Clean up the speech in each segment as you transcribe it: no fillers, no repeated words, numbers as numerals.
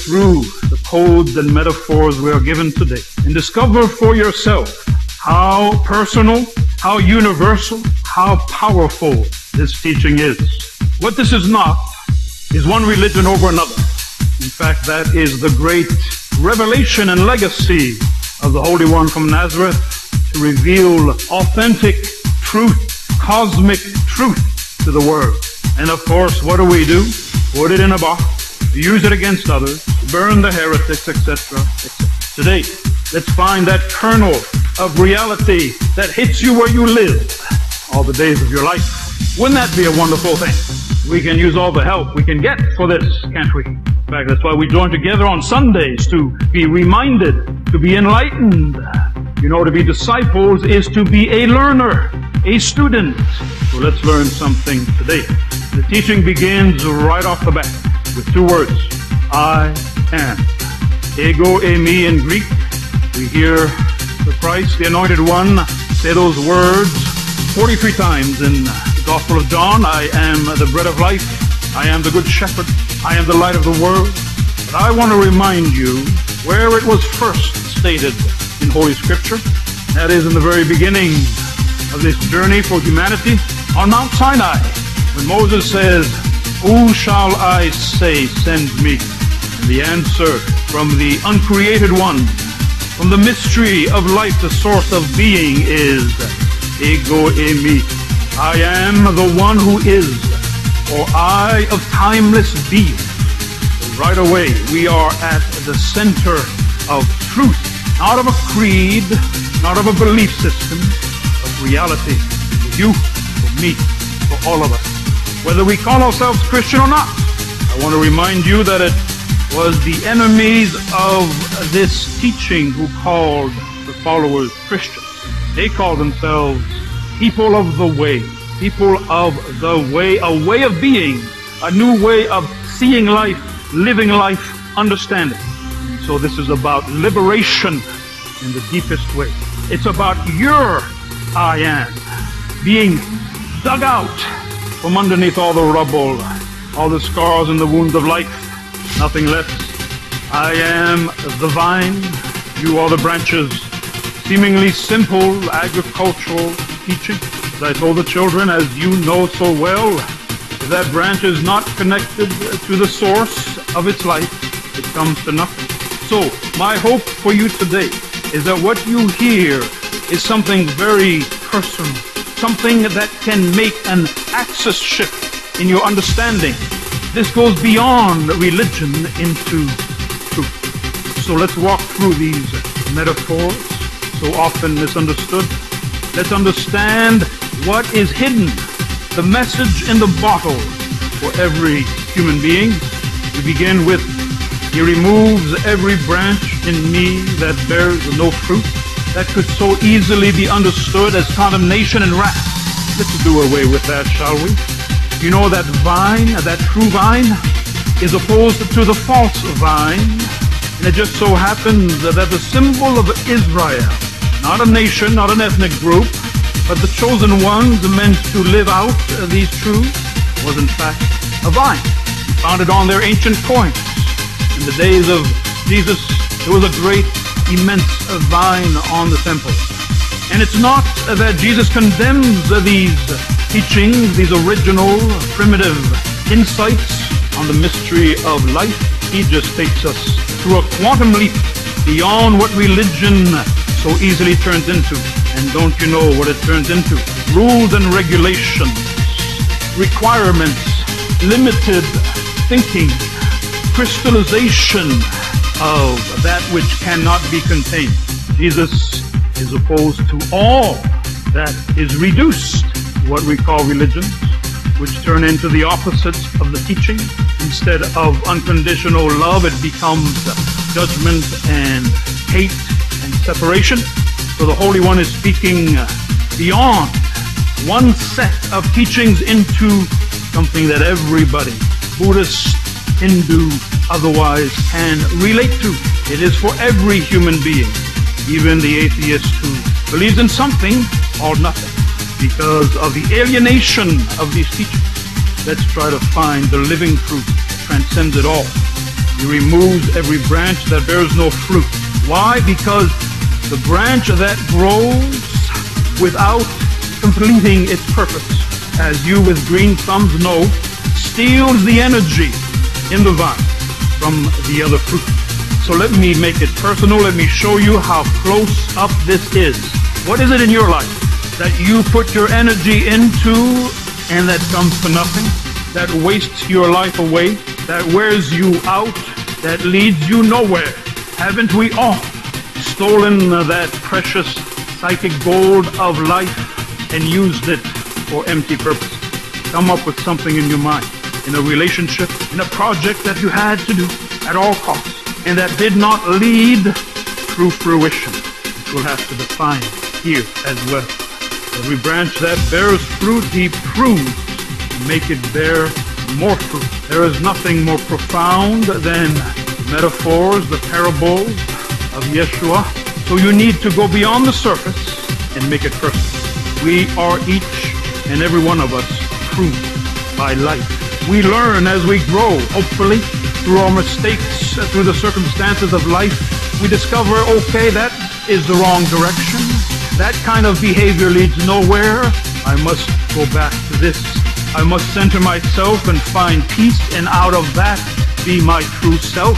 through the codes and metaphors we are given today and discover for yourself how personal, how universal, how powerful this teaching is. What this is not is one religion over another. In fact, that is the great revelation and legacy of the Holy One from Nazareth, to reveal authentic truth, cosmic truth to the world. And of course, what do? Put it in a box, use it against others, burn the heretics, etc., etc. Today, let's find that kernel of reality that hits you where you live all the days of your life. Wouldn't that be a wonderful thing? We can use all the help we can get for this, can't we? In fact, that's why we join together on Sundays, to be reminded, to be enlightened. You know, to be disciples is to be a learner, a student. So let's learn something today. The teaching begins right off the bat with two words: I am. Ego, eimi in Greek. We hear the Christ, the Anointed One, say those words 43 times in the Gospel of John. I am the bread of life. I am the good shepherd. I am the light of the world. But I want to remind you where it was first stated in Holy Scripture. That is in the very beginning of this journey for humanity on Mount Sinai, when Moses says, "Who shall I say send me?" And the answer from the uncreated one, from the mystery of life, the source of being, is Ego eimi. I am the one who is, or I of timeless being. So right away, we are at the center of truth, not of a creed, not of a belief system, but reality for you, for me, for all of us. Whether we call ourselves Christian or not, I want to remind you that it was the enemies of this teaching who called the followers Christians. They called themselves people of the way, people of the way, a way of being, a new way of seeing life, living life, understanding. And so this is about liberation in the deepest way. It's about your I am being dug out from underneath all the rubble, all the scars and the wounds of life. Nothing less. I am the vine, you are the branches. Seemingly simple agricultural teaching. As I told the children, as you know so well, if that branch is not connected to the source of its life, it comes to nothing. So, my hope for you today is that what you hear is something very personal, something that can make an axis shift in your understanding. This goes beyond religion into truth. So let's walk through these metaphors, so often misunderstood. Let's understand what is hidden, the message in the bottle for every human being. We begin with, He removes every branch in me that bears no fruit. That could so easily be understood as condemnation and wrath. Let's do away with that, shall we? You know, that vine, that true vine, is opposed to the false vine. And it just so happens that the symbol of Israel, not a nation, not an ethnic group, but the chosen ones meant to live out these truths, was in fact a vine, founded on their ancient coins. In the days of Jesus, there was a great, immense vine on the temple. And it's not that Jesus condemns these teachings, these original, primitive insights on the mystery of life. He just takes us through a quantum leap beyond what religion so easily turns into. And don't you know what it turns into? Rules and regulations, requirements, limited thinking, crystallization of that which cannot be contained. Jesus is opposed to all that is reduced to what we call religions, which turn into the opposites of the teaching. Instead of unconditional love, it becomes judgment and hate and separation. So the Holy One is speaking beyond one set of teachings into something that everybody, Buddhist, Hindu, otherwise, can relate to. It is for every human being, even the atheist who believes in something or nothing, because of the alienation of these teachings. Let's try to find the living truth that transcends it all. He removes every branch that bears no fruit. Why? Because the branch that grows without completing its purpose, as you with green thumbs know, steals the energy in the vine from the other fruit. So let me make it personal. Let me show you how close up this is. What is it in your life that you put your energy into and that comes to nothing, that wastes your life away, that wears you out, that leads you nowhere? Haven't we all stolen that precious psychic gold of life and used it for empty purposes? Come up with something in your mind, in a relationship, in a project that you had to do at all costs, and that did not lead to fruition, which we'll have to define here as well. Every branch that bears fruit, he prunes to make it bear more fruit. There is nothing more profound than the metaphors, the parables of Yeshua. So you need to go beyond the surface and make it personal. We are each and every one of us pruned by life. We learn as we grow, hopefully, through our mistakes, through the circumstances of life. We discover, okay, that is the wrong direction. That kind of behavior leads nowhere. I must go back to this. I must center myself and find peace, and out of that be my true self.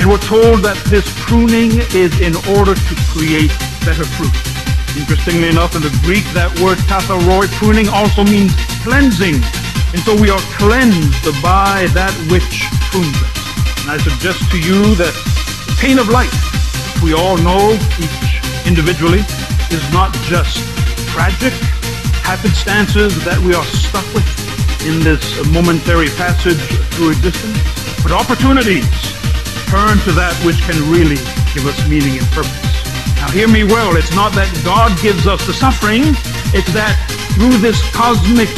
And we're told that this pruning is in order to create better fruit. Interestingly enough, in the Greek, that word katharoi, pruning, also means cleansing. And so we are cleansed by that which prunes us. And I suggest to you that the pain of life, we all know, each individually, is not just tragic happenstances that we are stuck with in this momentary passage through existence, but opportunities to turn to that which can really give us meaning and purpose. Now hear me well, it's not that God gives us the suffering, it's that through this cosmic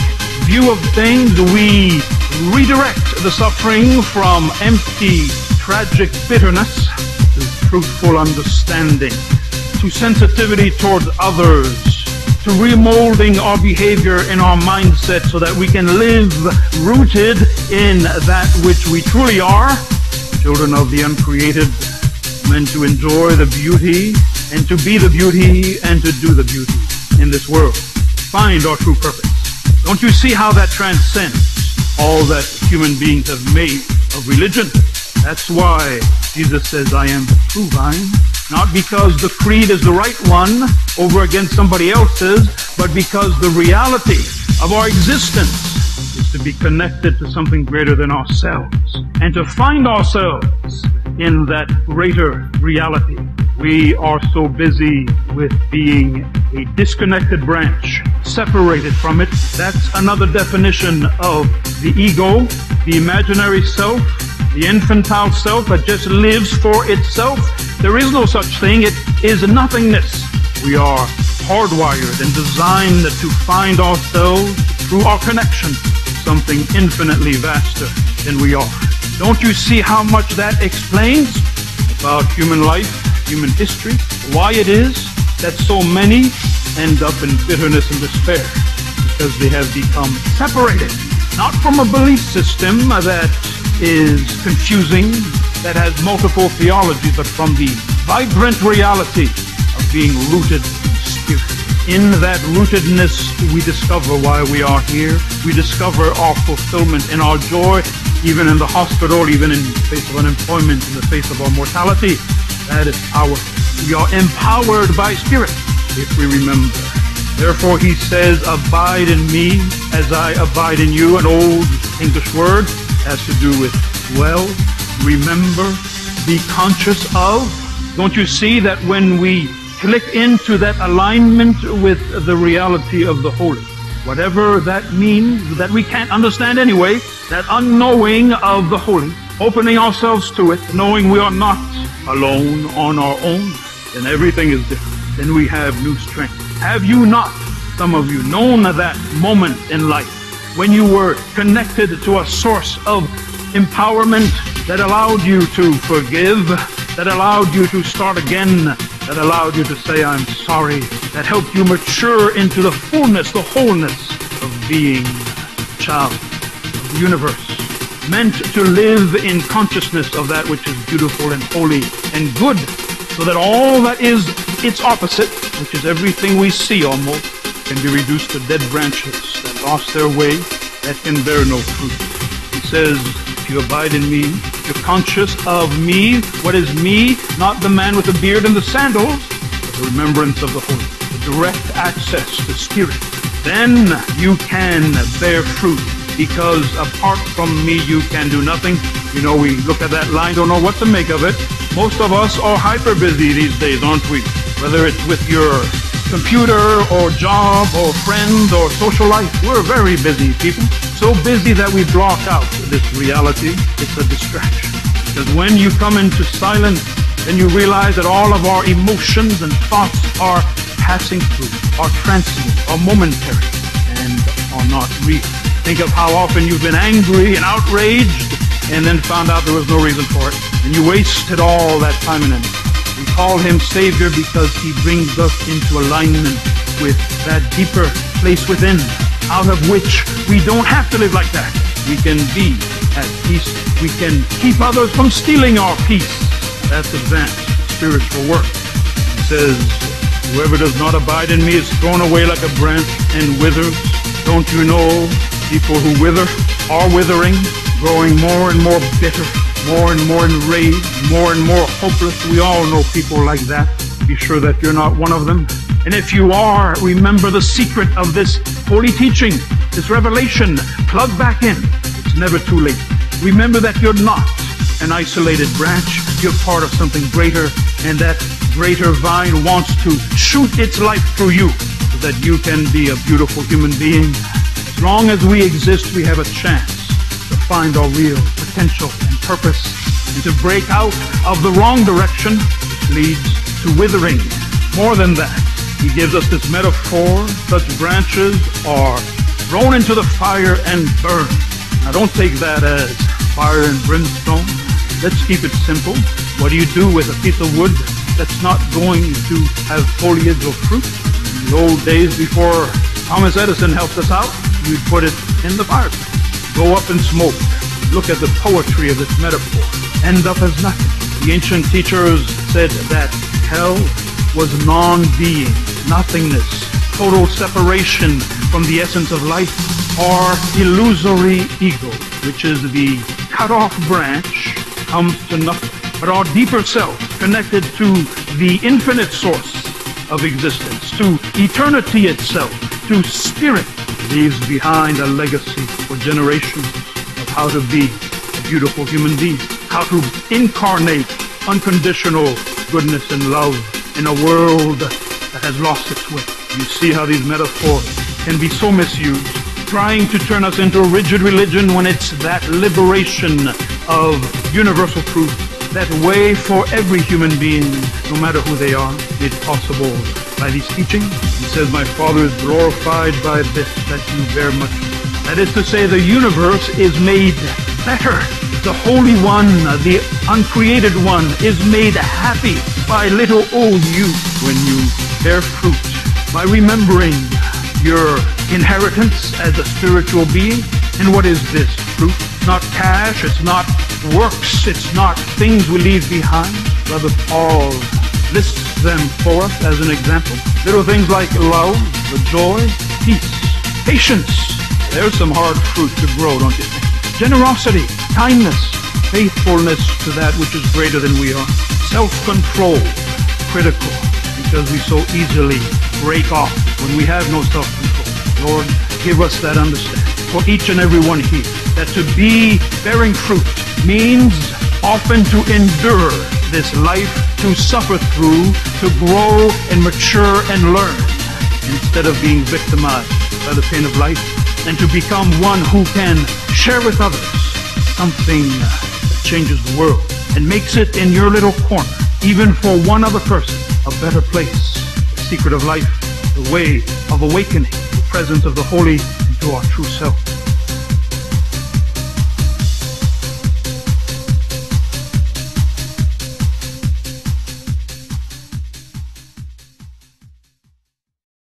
view of things we redirect the suffering from empty, tragic bitterness to fruitful understanding, to sensitivity towards others, to remolding our behavior and our mindset so that we can live rooted in that which we truly are, children of the uncreated, meant to enjoy the beauty and to be the beauty and to do the beauty in this world. Find our true purpose. Don't you see how that transcends all that human beings have made of religion? That's why Jesus says, I am the true vine. Not because the creed is the right one over against somebody else's, but because the reality of our existence is to be connected to something greater than ourselves and to find ourselves in that greater reality. We are so busy with being a disconnected branch, separated from it. That's another definition of the ego, the imaginary self, the infantile self that just lives for itself. There is no such thing. It is nothingness. We are hardwired and designed to find ourselves through our connection to something infinitely vaster than we are. Don't you see how much that explains about human life, human history, why it is that so many end up in bitterness and despair? Because they have become separated, not from a belief system that is confusing, that has multiple theologies, but from the vibrant reality of being rooted in spirit. In that rootedness, we discover why we are here. We discover our fulfillment and our joy, even in the hospital, even in the face of unemployment, in the face of our mortality. That is power. We are empowered by spirit, if we remember. Therefore, he says, abide in me as I abide in you. An old English word has to do with dwell, remember, be conscious of. Don't you see that when we click into that alignment with the reality of the holy, whatever that means, that we can't understand anyway, that unknowing of the holy, opening ourselves to it, knowing we are not alone on our own, then everything is different. Then we have new strength. Have you not, some of you, known that moment in life when you were connected to a source of empowerment that allowed you to forgive, that allowed you to start again, that allowed you to say, I'm sorry, that helped you mature into the fullness, the wholeness of being a child of the universe, meant to live in consciousness of that which is beautiful and holy and good, so that all that is its opposite, which is everything we see almost, can be reduced to dead branches that lost their way, that can bear no fruit. He says, if you abide in me, if you're conscious of me, what is me? Not the man with the beard and the sandals, but the remembrance of the holy, the direct access to spirit. Then you can bear fruit, because apart from me you can do nothing. You know, we look at that line, don't know what to make of it. Most of us are hyper busy these days, aren't we? Whether it's with your computer or job or friend or social life, we're very busy people. So busy that we block out this reality. It's a distraction. Because when you come into silence, then you realize that all of our emotions and thoughts are passing through, are transient, are momentary, and are not real. Think of how often you've been angry and outraged and then found out there was no reason for it. And you wasted all that time and energy. We call him Savior because he brings us into alignment with that deeper place within, out of which we don't have to live like that. We can be at peace. We can keep others from stealing our peace. That's advanced spiritual work. He says, whoever does not abide in me is thrown away like a branch and withers. Don't you know people who wither are withering, growing more and more bitter, more and more enraged, more and more hopeless? We all know people like that. Be sure that you're not one of them. And if you are, remember the secret of this holy teaching, this revelation. Plug back in. It's never too late. Remember that you're not an isolated branch. You're part of something greater, and that greater vine wants to shoot its life through you so that you can be a beautiful human being. As long as we exist, we have a chance to find our real potential and purpose, and to break out of the wrong direction, which leads to withering. More than that, he gives us this metaphor: such branches are thrown into the fire and burned. Now don't take that as fire and brimstone. Let's keep it simple. What do you do with a piece of wood that's not going to have foliage or fruit? In the old days before Thomas Edison helped us out, you'd put it in the fireplace, go up in smoke. Look at the poetry of this metaphor. End up as nothing. The ancient teachers said that hell was non-being, nothingness, total separation from the essence of life, or illusory ego, which is the cut-off branch, comes to nothing. But our deeper self, connected to the infinite source of existence, to eternity itself, to spirit, leaves behind a legacy for generations of how to be a beautiful human being, how to incarnate unconditional goodness and love in a world that has lost its way. You see how these metaphors can be so misused, trying to turn us into a rigid religion when it's that liberation of universal truth, that way for every human being, no matter who they are, made possible by these teachings. He says, my Father is glorified by this, that you bear much fruit. That is to say, the universe is made better. The Holy One, the uncreated one, is made happy by little old you when you bear fruit, by remembering your inheritance as a spiritual being. And what is this fruit? It's not cash, it's not works, it's not things we leave behind. Brother Paul lists them for us as an example. Little things like love, the joy, peace, patience. There's some hard fruit to grow, don't you think? Generosity, kindness, faithfulness to that which is greater than we are. Self-control, critical, because we so easily break off when we have no self-control. Lord, give us that understanding for each and every one here, that to be bearing fruit means often to endure this life, to suffer through, to grow and mature and learn, instead of being victimized by the pain of life, and to become one who can share with others something that changes the world and makes it in your little corner, even for one other person, a better place. The secret of life, the way of awakening, the presence of the holy into our true self.